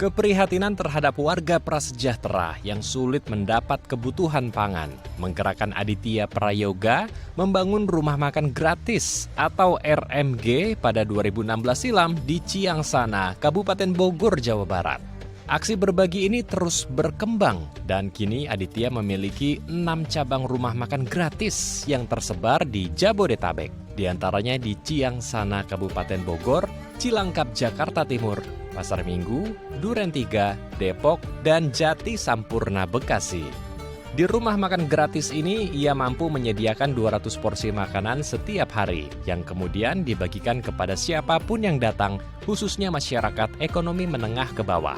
Keprihatinan terhadap warga prasejahtera yang sulit mendapat kebutuhan pangan menggerakkan Aditya Prayoga membangun rumah makan gratis atau RMG pada 2016 silam di Ciangsana, Kabupaten Bogor, Jawa Barat. Aksi berbagi ini terus berkembang dan kini Aditya memiliki 6 cabang rumah makan gratis yang tersebar di Jabodetabek. Di antaranya di Ciangsana, Kabupaten Bogor, Cilangkap, Jakarta Timur, Pasar Minggu, Duren 3, Depok, dan Jati Sampurna, Bekasi. Di rumah makan gratis ini, ia mampu menyediakan 200 porsi makanan setiap hari, yang kemudian dibagikan kepada siapapun yang datang, khususnya masyarakat ekonomi menengah ke bawah.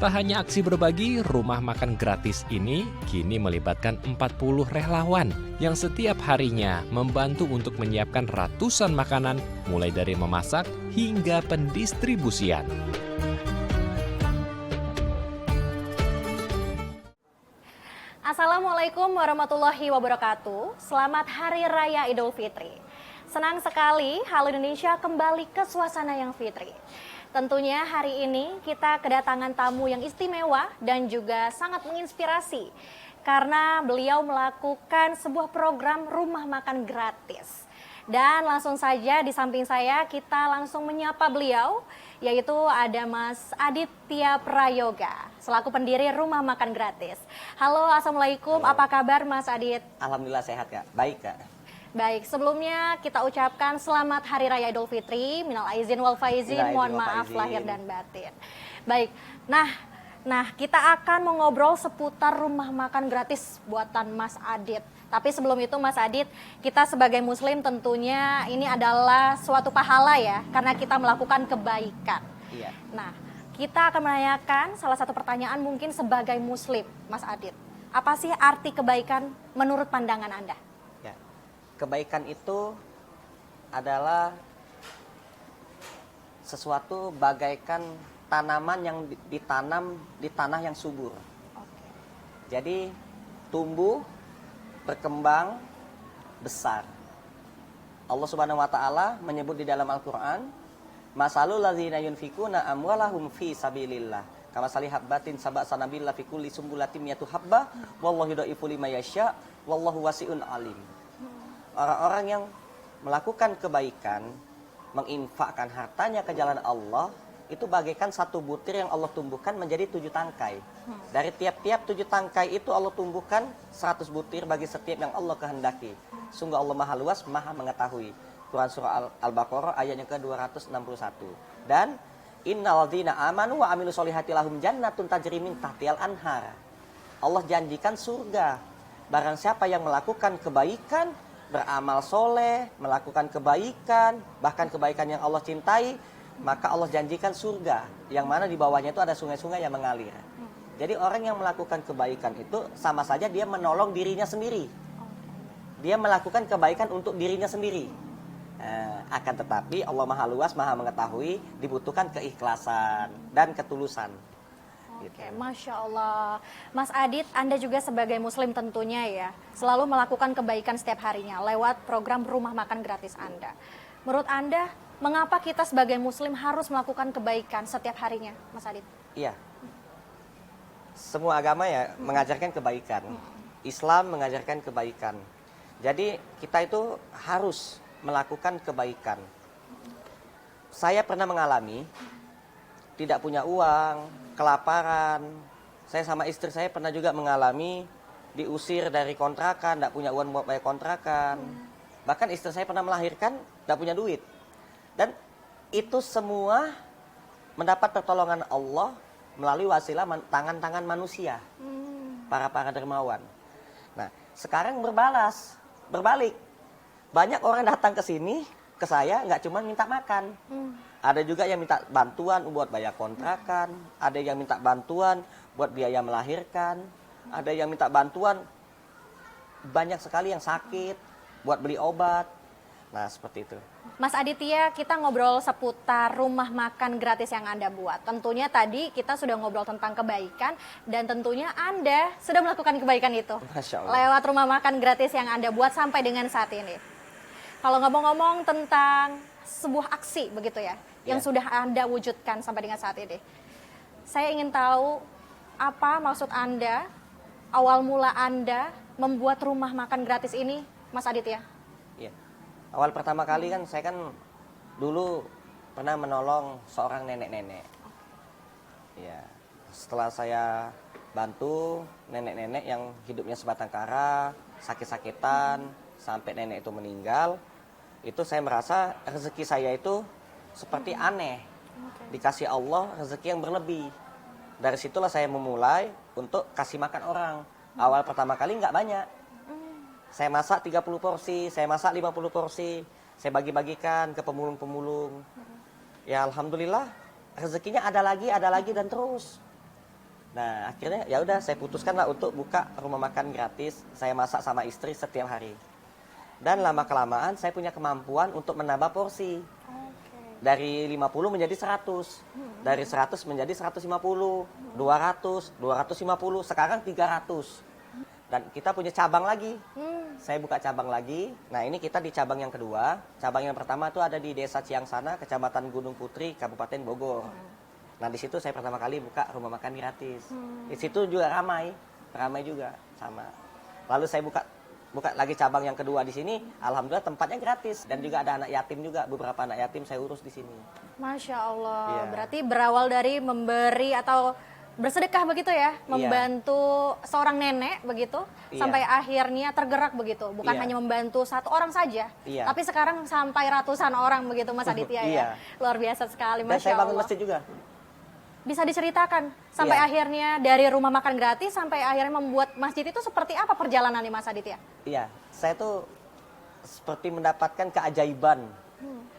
Tak hanya aksi berbagi, rumah makan gratis ini kini melibatkan 40 relawan yang setiap harinya membantu untuk menyiapkan ratusan makanan, mulai dari memasak hingga pendistribusian. Assalamualaikum warahmatullahi wabarakatuh. Selamat Hari Raya Idul Fitri. Senang sekali Halo Indonesia kembali ke suasana yang fitri. Tentunya hari ini kita kedatangan tamu yang istimewa dan juga sangat menginspirasi karena beliau melakukan sebuah program rumah makan gratis. Dan langsung saja di samping saya kita langsung menyapa beliau, yaitu ada Mas Aditya Prayoga selaku pendiri rumah makan gratis. Halo, Assalamualaikum. Halo. Apa kabar Mas Adit? Alhamdulillah sehat Kak, baik Kak. Baik, sebelumnya kita ucapkan selamat Hari Raya Idul Fitri, minal aizin wal faizin, mohon maaf lahir dan batin. Baik, nah kita akan mengobrol seputar rumah makan gratis buatan Mas Adit. Tapi sebelum itu Mas Adit, kita sebagai muslim tentunya ini adalah suatu pahala ya, karena kita melakukan kebaikan. Iya. Nah, kita akan menanyakan salah satu pertanyaan mungkin sebagai muslim, Mas Adit. Apa sih arti kebaikan menurut pandangan Anda? Ya. Kebaikan itu adalah sesuatu bagaikan tanaman yang ditanam di tanah yang subur. Oke. Jadi tumbuh, berkembang, besar. Allah Subhanahu wa taala menyebut di dalam Al-Qur'an, "Masalul ladzina yunfikuna amwalahum fi sabilillah, kamasali habbatin sab'a sanabillah fi kulli sumbulatin mi'atu habbah, wallahu yudha'ifu liman yasha, wallahu wasi'un alim." Orang-orang yang melakukan kebaikan, menginfakkan hartanya ke jalan Allah, itu bagaikan satu butir yang Allah tumbuhkan menjadi 7 tangkai. Dari tiap-tiap 7 tangkai itu Allah tumbuhkan 100 butir bagi setiap yang Allah kehendaki. Sungguh Allah maha luas, maha mengetahui. Quran surah Al-Baqarah ayatnya ke-261. Dan innal ladzina amanu wa amilus solihati lahum jannatun tajri min tahtihal anhar. Allah janjikan surga. Barang siapa yang melakukan kebaikan, beramal soleh, melakukan kebaikan, bahkan kebaikan yang Allah cintai, maka Allah janjikan surga, yang mana di bawahnya itu ada sungai-sungai yang mengalir. Jadi orang yang melakukan kebaikan itu sama saja dia menolong dirinya sendiri. Dia melakukan kebaikan untuk dirinya sendiri. Akan tetapi Allah maha luas, maha mengetahui, dibutuhkan keikhlasan dan ketulusan. Oke, Masya Allah. Mas Adit, Anda juga sebagai muslim tentunya ya, selalu melakukan kebaikan setiap harinya lewat program rumah makan gratis Anda. Menurut Anda, mengapa kita sebagai muslim harus melakukan kebaikan setiap harinya, Mas Adit? Iya. Semua agama ya mengajarkan kebaikan. Islam mengajarkan kebaikan. Jadi kita itu harus melakukan kebaikan. Saya pernah mengalami tidak punya uang, kelaparan. Saya sama istri saya pernah juga mengalami diusir dari kontrakan, tidak punya uang buat bayar kontrakan. Bahkan istri saya pernah melahirkan, tidak punya duit. Dan itu semua mendapat pertolongan Allah melalui wasilah tangan-tangan manusia, para dermawan. Nah, sekarang berbalik. Banyak orang datang ke sini, ke saya, nggak cuma minta makan. Ada juga yang minta bantuan buat bayar kontrakan, ada yang minta bantuan buat biaya melahirkan, ada yang minta bantuan, banyak sekali yang sakit, buat beli obat. Nah, seperti itu. Mas Aditya, kita ngobrol seputar rumah makan gratis yang Anda buat. Tentunya tadi kita sudah ngobrol tentang kebaikan, dan tentunya Anda sudah melakukan kebaikan itu. Masya Allah. Lewat rumah makan gratis yang Anda buat sampai dengan saat ini. Kalau ngomong-ngomong tentang sebuah aksi begitu ya, yang sudah Anda wujudkan sampai dengan saat ini. saya ingin tahu apa maksud Anda, awal mula Anda membuat rumah makan gratis ini, Mas Aditya? Iya. Awal pertama kali kan saya kan dulu pernah menolong seorang nenek-nenek. Ya, setelah saya bantu nenek-nenek yang hidupnya sebatang kara, sakit-sakitan, sampai nenek itu meninggal, itu saya merasa rezeki saya itu seperti aneh. Dikasih Allah rezeki yang berlebih. Dari situlah saya memulai untuk kasih makan orang. Awal pertama kali nggak banyak. Saya masak 30 porsi, saya masak 50 porsi, saya bagi-bagikan ke pemulung-pemulung. Ya alhamdulillah rezekinya ada lagi dan terus. Nah akhirnya ya udah saya putuskan lah untuk buka rumah makan gratis. Saya masak sama istri setiap hari. Dan lama kelamaan saya punya kemampuan untuk menambah porsi. Dari 50 menjadi 100. Dari 100 menjadi 150, 200, 250, sekarang 300. Dan kita punya cabang lagi. Saya buka cabang lagi. Nah ini kita di cabang yang kedua. Cabang yang pertama itu ada di Desa Ciangsana, Kecamatan Gunung Putri, Kabupaten Bogor. Nah di situ saya pertama kali buka rumah makan gratis. Di situ juga ramai juga sama. Lalu saya buka lagi cabang yang kedua di sini. Alhamdulillah tempatnya gratis dan juga ada anak yatim juga. Beberapa anak yatim saya urus di sini. Masya Allah. Iya. Berarti berawal dari memberi atau bersedekah begitu ya, membantu seorang nenek begitu, sampai akhirnya tergerak begitu, bukan hanya membantu satu orang saja, tapi sekarang sampai ratusan orang begitu, Mas Aditya ya, luar biasa sekali, Dan Masya saya bangun Allah. masjid juga. Bisa diceritakan sampai akhirnya dari rumah makan gratis sampai akhirnya membuat masjid itu seperti apa perjalanannya, Mas Aditya? Iya, saya tuh seperti mendapatkan keajaiban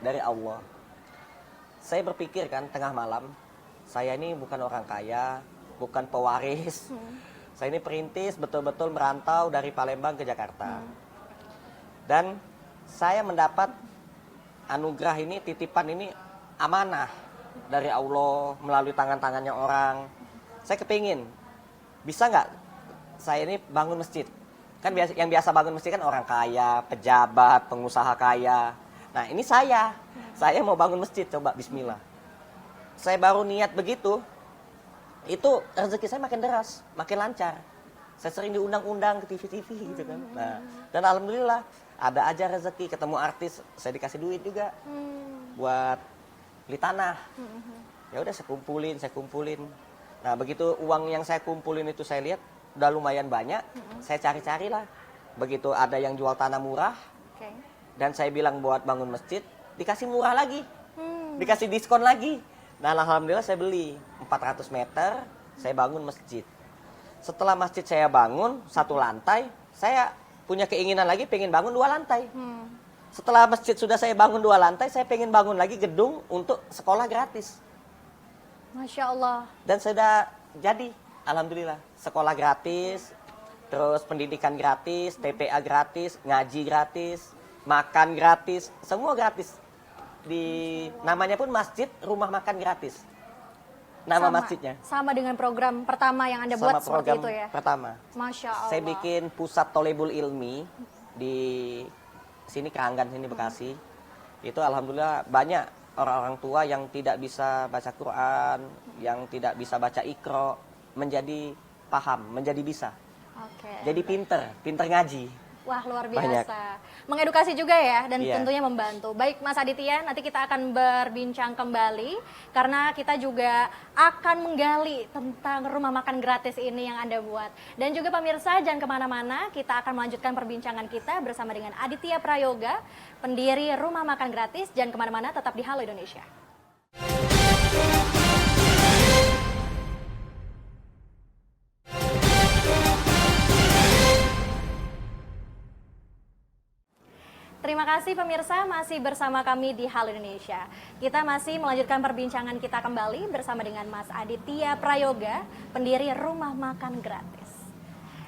dari Allah. Saya berpikir kan tengah malam, saya ini bukan orang kaya, bukan pewaris. Saya ini perintis, betul-betul merantau dari Palembang ke Jakarta. Dan saya mendapat anugerah ini, titipan ini amanah dari Allah melalui tangan-tangannya orang. Saya kepingin, bisa nggak saya ini bangun masjid? Kan yang biasa bangun masjid kan orang kaya, pejabat, pengusaha kaya. Nah ini saya mau bangun masjid, coba bismillah. Saya baru niat begitu, itu rezeki saya makin deras, makin lancar. Saya sering diundang-undang ke TV-TV gitu kan. Nah, dan alhamdulillah ada aja rezeki, ketemu artis, saya dikasih duit juga buat beli tanah. Ya udah saya kumpulin. Nah, begitu uang yang saya kumpulin itu saya lihat udah lumayan banyak, saya cari-cari lah. Begitu ada yang jual tanah murah, dan saya bilang buat bangun masjid, dikasih murah lagi, dikasih diskon lagi. Nah alhamdulillah saya beli 400 meter, saya bangun masjid. Setelah masjid saya bangun 1 lantai, saya punya keinginan lagi pengen bangun 2 lantai. Setelah masjid sudah saya bangun 2 lantai, saya pengen bangun lagi gedung untuk sekolah gratis. Masya Allah. Dan sudah jadi, alhamdulillah, sekolah gratis, terus pendidikan gratis, TPA gratis, ngaji gratis, makan gratis, semua gratis. Namanya pun masjid rumah makan gratis. Nama masjidnya. Sama dengan program pertama yang Anda buat seperti itu ya? Pertama. Masya Allah. Saya bikin pusat Tholebul Ilmi di sini Keranggan, sini Bekasi. Itu alhamdulillah banyak orang-orang tua yang tidak bisa baca Quran, yang tidak bisa baca Iqra, menjadi paham, menjadi bisa. Jadi pinter ngaji. Wah luar biasa. Banyak. Mengedukasi juga ya dan tentunya membantu. Baik Mas Aditya, nanti kita akan berbincang kembali karena kita juga akan menggali tentang rumah makan gratis ini yang Anda buat. Dan juga pemirsa jangan kemana-mana, kita akan melanjutkan perbincangan kita bersama dengan Aditya Prayoga, pendiri rumah makan gratis. Jangan kemana-mana, tetap di Halo Indonesia. Terima kasih pemirsa masih bersama kami di Halo Indonesia. Kita masih melanjutkan perbincangan kita kembali bersama dengan Mas Aditya Prayoga, pendiri rumah makan gratis.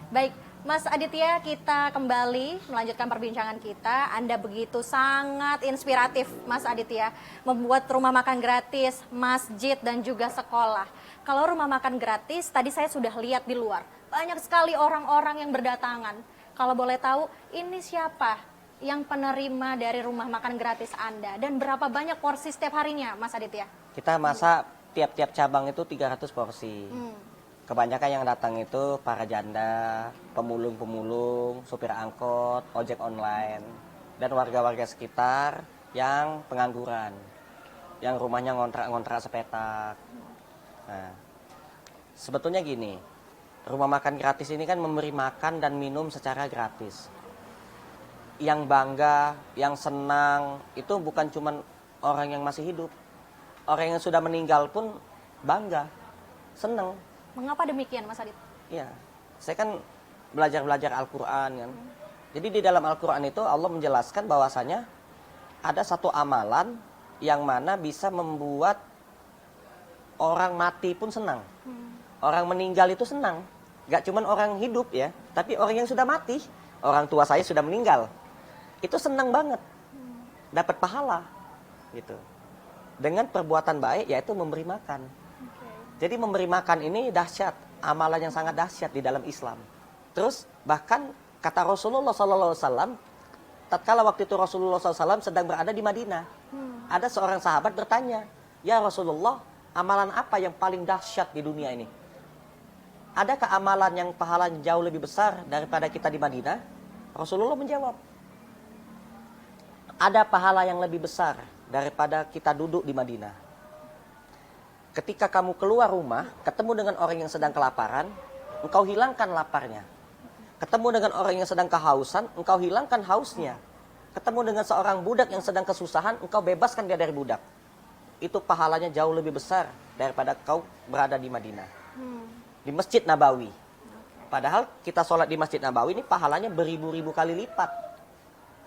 Baik, Mas Aditya, kita kembali melanjutkan perbincangan kita. Anda begitu sangat inspiratif, Mas Aditya, membuat rumah makan gratis, masjid dan juga sekolah. Kalau rumah makan gratis, tadi saya sudah lihat di luar, banyak sekali orang-orang yang berdatangan. Kalau boleh tahu, ini siapa yang penerima dari rumah makan gratis Anda dan berapa banyak porsi setiap harinya, Mas Aditya? Kita masak tiap-tiap cabang itu 300 porsi. Kebanyakan yang datang itu para janda, pemulung-pemulung, supir angkot, ojek online, dan warga-warga sekitar yang pengangguran, yang rumahnya ngontrak-ngontrak sepetak. Nah, sebetulnya gini, rumah makan gratis ini kan memberi makan dan minum secara gratis. Yang bangga, yang senang, itu bukan cuma orang yang masih hidup. Orang yang sudah meninggal pun bangga, senang. Mengapa demikian, Mas Adit? Ya, saya kan belajar Al-Quran kan. Jadi di dalam Al-Quran itu Allah menjelaskan bahwasanya ada satu amalan yang mana bisa membuat orang mati pun senang. Orang meninggal itu senang. Gak cuma orang hidup ya, tapi orang yang sudah mati. Orang tua saya sudah meninggal. Itu senang banget. Dapat pahala. Gitu. Dengan perbuatan baik yaitu memberi makan. Jadi memberi makan ini dahsyat. Amalan yang sangat dahsyat di dalam Islam. Terus bahkan kata Rasulullah SAW, tatkala waktu itu Rasulullah SAW sedang berada di Madinah. Ada seorang sahabat bertanya, "Ya Rasulullah, amalan apa yang paling dahsyat di dunia ini? Adakah amalan yang pahalanya jauh lebih besar daripada kita di Madinah?" Rasulullah menjawab, "Ada pahala yang lebih besar daripada kita duduk di Madinah. Ketika kamu keluar rumah, ketemu dengan orang yang sedang kelaparan, engkau hilangkan laparnya. Ketemu dengan orang yang sedang kehausan, engkau hilangkan hausnya. Ketemu dengan seorang budak yang sedang kesusahan, engkau bebaskan dia dari budak. Itu pahalanya jauh lebih besar daripada kau berada di Madinah." Di Masjid Nabawi. Padahal kita sholat di Masjid Nabawi ini pahalanya beribu-ribu kali lipat.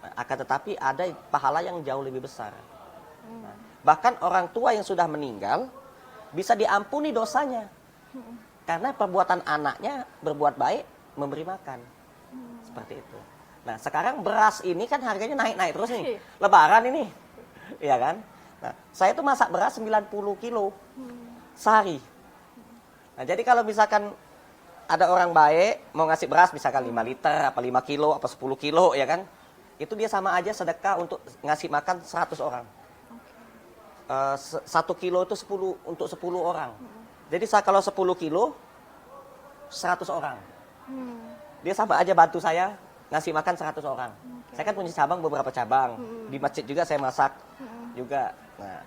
Nah, akan tetapi ada pahala yang jauh lebih besar. Nah, bahkan orang tua yang sudah meninggal bisa diampuni dosanya. Karena perbuatan anaknya berbuat baik, memberi makan. Seperti itu. Nah, sekarang beras ini kan harganya naik-naik terus nih. Lebaran ini. Iya kan? Nah, saya tuh masak beras 90 kilo sehari. Nah, jadi kalau misalkan ada orang baik mau ngasih beras misalkan 5 liter, apa 5 kilo, apa 10 kilo ya kan. Itu dia sama aja sedekah untuk ngasih makan 100 orang. 1 kilo itu 10 untuk 10 orang. Jadi kalau 10 kilo, 100 orang. Dia sama aja bantu saya ngasih makan 100 orang. Saya kan punya cabang, beberapa cabang. Di masjid juga saya masak juga. Nah,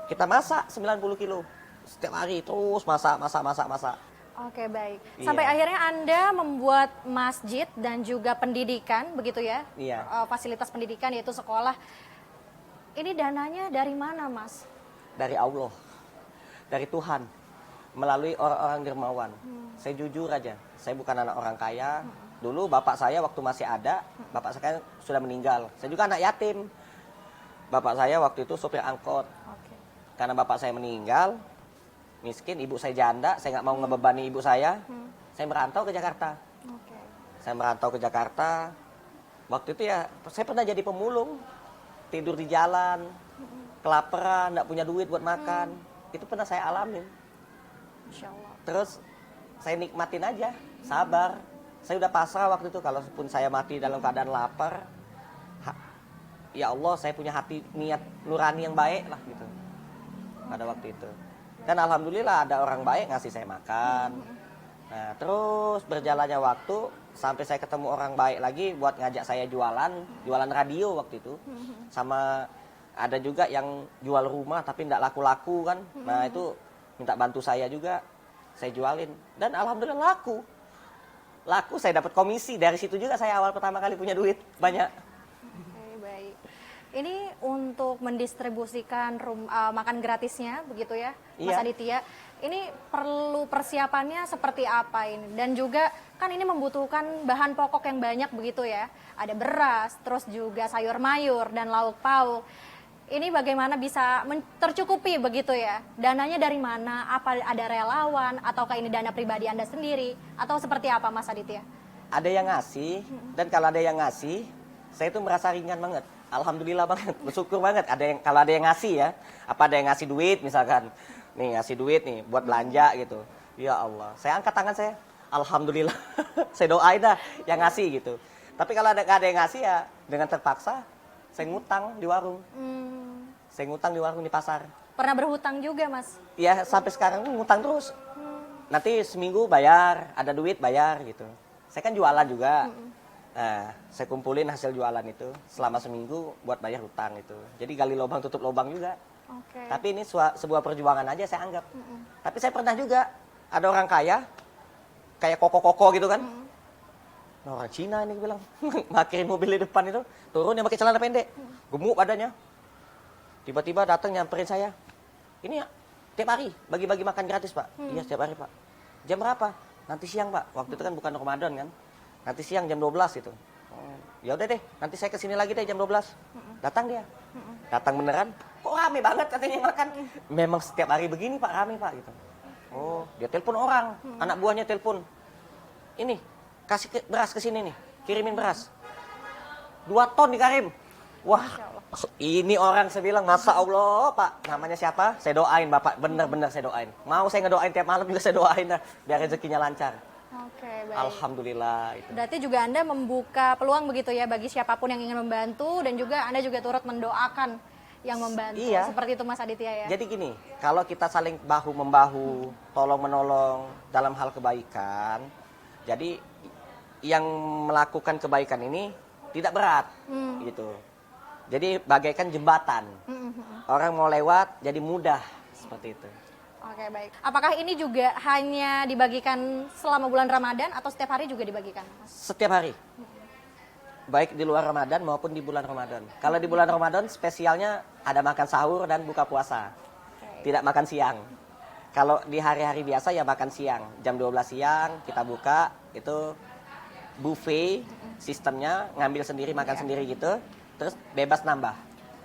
kita masak 90 kilo. Setiap hari terus masak. Oke, baik. Iya. Sampai akhirnya Anda membuat masjid dan juga pendidikan, begitu ya? Iya. Fasilitas pendidikan yaitu sekolah. Ini dananya dari mana, Mas? Dari Allah, dari Tuhan, melalui orang-orang dermawan. Saya jujur aja, saya bukan anak orang kaya. Dulu bapak saya waktu masih ada, bapak saya sudah meninggal. Saya juga anak yatim. Bapak saya waktu itu sopir angkot. Oke. Karena bapak saya meninggal, miskin, ibu saya janda, saya nggak mau ngebebani ibu saya. Saya merantau ke Jakarta. Oke. Saya merantau ke Jakarta. Waktu itu ya, saya pernah jadi pemulung. Tidur di jalan, kelaparan, nggak punya duit buat makan. Itu pernah saya alamin. Insya Allah. Terus saya nikmatin aja, sabar. Saya udah pasrah waktu itu, kalaupun saya mati dalam keadaan lapar, ya Allah, saya punya hati niat nurani yang baik lah gitu. Pada waktu itu. Dan alhamdulillah ada orang baik ngasih saya makan. Nah, terus berjalannya waktu sampai saya ketemu orang baik lagi buat ngajak saya jualan radio waktu itu. Sama ada juga yang jual rumah tapi tidak laku-laku kan. Nah, itu minta bantu saya juga. Saya jualin dan alhamdulillah laku. Laku, saya dapat komisi. Dari situ juga saya awal pertama kali punya duit banyak. Oke, baik. Ini untuk mendistribusikan makan gratisnya, begitu ya, Mas Iya. Aditya. Ini perlu persiapannya seperti apa ini? Dan juga kan ini membutuhkan bahan pokok yang banyak begitu ya. Ada beras, terus juga sayur mayur dan lauk pauk. Ini bagaimana bisa tercukupi begitu ya? Dananya dari mana? Apa ada relawan? Ataukah ini dana pribadi Anda sendiri? Atau seperti apa, Mas Aditya? Ada yang ngasih, dan kalau ada yang ngasih, saya itu merasa ringan banget. Alhamdulillah banget, bersyukur banget. Kalau ada yang ngasih ya, apa ada yang ngasih duit misalkan, nih ngasih duit nih buat belanja gitu. Ya Allah, saya angkat tangan saya, alhamdulillah, saya doain dah yang ngasih gitu. Tapi kalau ada yang ngasih ya, dengan terpaksa, saya ngutang di warung. Saya ngutang di warung di pasar. Pernah berhutang juga, Mas? Ya sampai sekarang ngutang terus. Nanti seminggu bayar, ada duit bayar gitu. Saya kan jualan juga. Nah, saya kumpulin hasil jualan itu selama seminggu buat bayar hutang itu. Jadi gali lubang tutup lubang juga. Oke. Tapi ini sebuah perjuangan aja saya anggap. Tapi saya pernah juga ada orang kaya, kayak koko-koko gitu kan. Nah, orang Cina ini bilang, parkirin mobil di depan itu, turun yang pakai celana pendek, gemuk badannya. Tiba-tiba datang nyamperin saya. Ini ya, tiap hari bagi-bagi makan gratis, Pak. Iya, setiap hari, Pak. Jam berapa? Nanti siang, Pak. Waktu itu kan bukan Ramadan kan. Nanti siang jam 12 itu. Ya udah deh, nanti saya kesini lagi deh jam 12. Datang dia. Datang beneran. Kok rame banget katanya makan. Memang setiap hari begini, Pak, rame, Pak gitu. Oh, dia telepon orang, anak buahnya telepon. Ini, kasih beras ke sini nih, kirimin beras. 2 ton dikirim. Wah, ini orang saya bilang, Masya Allah, Pak. Namanya siapa? Saya doain, Bapak. Bener-bener saya doain. Mau saya ngedoain tiap malam juga saya doain dah, biar rezekinya lancar. Oke, baik. Alhamdulillah. Itu. Berarti juga Anda membuka peluang begitu ya bagi siapapun yang ingin membantu dan juga Anda juga turut mendoakan yang membantu. Iya. Seperti itu Mas Aditya ya. Jadi gini, kalau kita saling bahu-membahu, tolong-menolong dalam hal kebaikan, jadi yang melakukan kebaikan ini tidak berat, gitu. Jadi bagaikan jembatan. Orang mau lewat jadi mudah, seperti itu. Oke, baik. Apakah ini juga hanya dibagikan selama bulan Ramadan atau setiap hari juga dibagikan, Mas? Setiap hari. Baik di luar Ramadan maupun di bulan Ramadan. Kalau di bulan Ramadan spesialnya ada makan sahur dan buka puasa. Tidak makan siang. Kalau di hari-hari biasa ya makan siang. Jam 12 siang kita buka, itu buffet sistemnya, ngambil sendiri, makan sendiri gitu. Terus bebas nambah.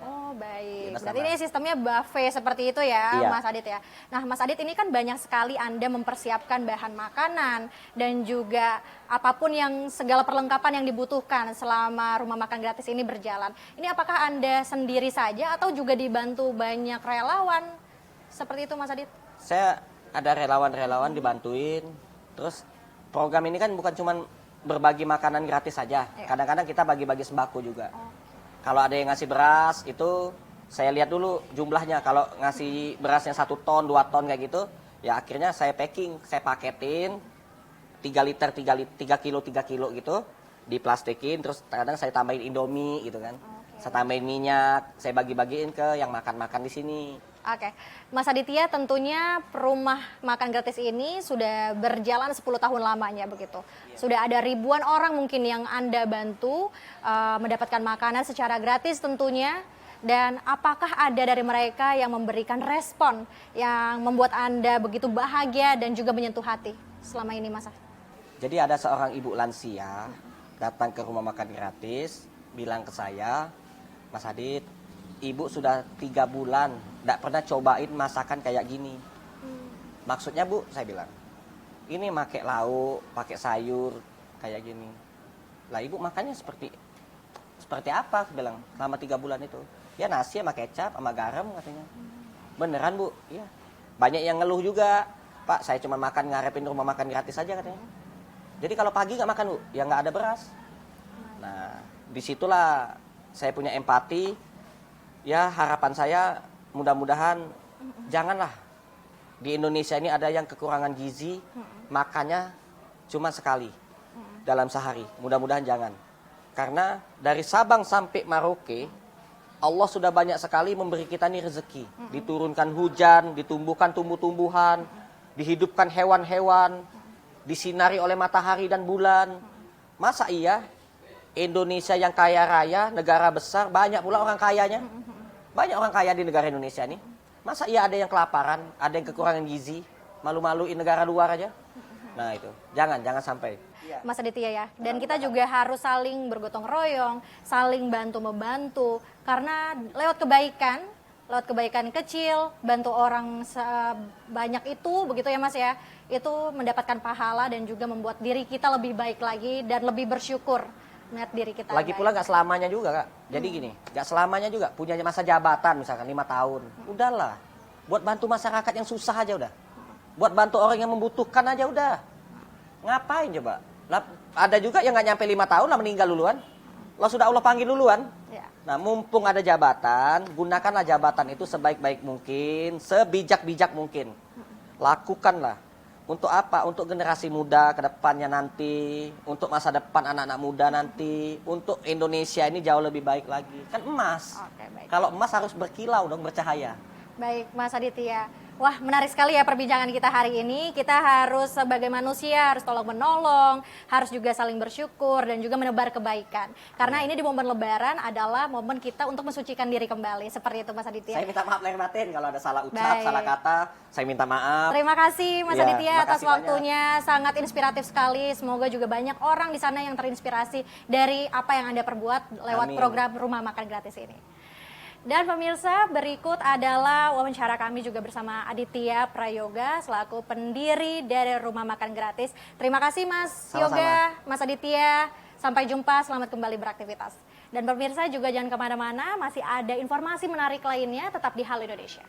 Oh, baik. Bebas Berarti nambah. ini sistemnya buffet seperti itu ya, Iya. Mas Adit ya. Nah, Mas Adit ini kan banyak sekali Anda mempersiapkan bahan makanan dan juga apapun yang segala perlengkapan yang dibutuhkan selama rumah makan gratis ini berjalan. Ini apakah Anda sendiri saja atau juga dibantu banyak relawan? Seperti itu, Mas Adit? Saya ada relawan-relawan dibantuin. Terus program ini kan bukan cuma berbagi makanan gratis saja. Iya. Kadang-kadang kita bagi-bagi sembako juga. Kalau ada yang ngasih beras, itu saya lihat dulu jumlahnya. Kalau ngasih berasnya 1 ton, 2 ton kayak gitu, ya akhirnya saya packing, saya paketin 3 liter, 3 kilo, 3 kilo gitu, diplastikin, terus kadang saya tambahin Indomie gitu kan. Saya tambahin minyak, saya bagi-bagiin ke yang makan-makan di sini. Oke, Mas Aditya tentunya rumah makan gratis ini sudah berjalan 10 tahun lamanya begitu. Sudah ada ribuan orang mungkin yang Anda bantu mendapatkan makanan secara gratis tentunya. Dan apakah ada dari mereka yang memberikan respon yang membuat Anda begitu bahagia dan juga menyentuh hati selama ini, Mas? Jadi ada seorang ibu lansia datang ke rumah makan gratis, bilang ke saya, Mas Adit, ibu sudah 3 bulan tidak pernah cobain masakan kayak gini. Maksudnya Bu, saya bilang, ini pakai lauk, pakai sayur kayak gini. Lah ibu makannya seperti apa? Saya bilang, selama 3 bulan itu. Ya nasi sama kecap sama garam katanya. Beneran Bu? Iya. Banyak yang ngeluh juga, Pak saya cuma makan ngarepin rumah makan gratis aja katanya. Jadi kalau pagi nggak makan Bu, ya nggak ada beras. Nah disitulah saya punya empati. Ya harapan saya mudah-mudahan janganlah di Indonesia ini ada yang kekurangan gizi, makannya cuma sekali dalam sehari. Mudah-mudahan jangan. Karena dari Sabang sampai Merauke, Allah sudah banyak sekali memberi kita nih rezeki. Diturunkan hujan, ditumbuhkan tumbuh-tumbuhan, dihidupkan hewan-hewan, disinari oleh matahari dan bulan. Masa iya Indonesia yang kaya raya, negara besar, banyak pula orang kayanya. Banyak orang kaya di negara Indonesia nih. Masa iya ada yang kelaparan, ada yang kekurangan gizi, malu-maluin negara luar aja? Nah itu, jangan sampai. Mas Aditya ya, dan kita juga harus saling bergotong royong, saling bantu-membantu, karena lewat kebaikan kecil, bantu orang sebanyak itu, begitu ya Mas ya, itu mendapatkan pahala dan juga membuat diri kita lebih baik lagi dan lebih bersyukur melihat diri kita. Lagi pula nggak selamanya juga Kak. Jadi gini, nggak selamanya juga punya masa jabatan misalkan 5 tahun. Udahlah, buat bantu masyarakat yang susah aja udah. Buat bantu orang yang membutuhkan aja udah. Ngapain coba? Lah, ada juga yang nggak nyampe 5 tahun lah meninggal duluan. Lah sudah Allah panggil duluan. Ya. Nah, mumpung ada jabatan, gunakanlah jabatan itu sebaik-baik mungkin, sebijak-bijak mungkin. Lakukanlah. Untuk apa? Untuk generasi muda ke depannya nanti, untuk masa depan anak-anak muda nanti, untuk Indonesia ini jauh lebih baik lagi. Kan emas. Oke, baik. Kalau emas harus berkilau dong, bercahaya. Baik, Mas Aditya. Wah, menarik sekali ya perbincangan kita hari ini. Kita harus sebagai manusia harus tolong-menolong, harus juga saling bersyukur dan juga menebar kebaikan. Karena ini di momen Lebaran adalah momen kita untuk mensucikan diri kembali. Seperti itu, Mas Aditya. Saya minta maaf lahir batin kalau ada salah ucap, Baik. salah kata. Saya minta maaf. Terima kasih Mas Iya, Aditya terima atas kasih waktunya, sangat inspiratif sekali. Semoga juga banyak orang di sana yang terinspirasi dari apa yang Anda perbuat lewat Amin. program Rumah Makan Gratis ini. Dan pemirsa, berikut adalah wawancara kami juga bersama Aditya Prayoga selaku pendiri dari Rumah Makan Gratis. Terima kasih Mas Sama-sama. Yoga, Mas Aditya. Sampai jumpa, selamat kembali beraktivitas. Dan pemirsa juga jangan kemana-mana, masih ada informasi menarik lainnya tetap di Halo Indonesia.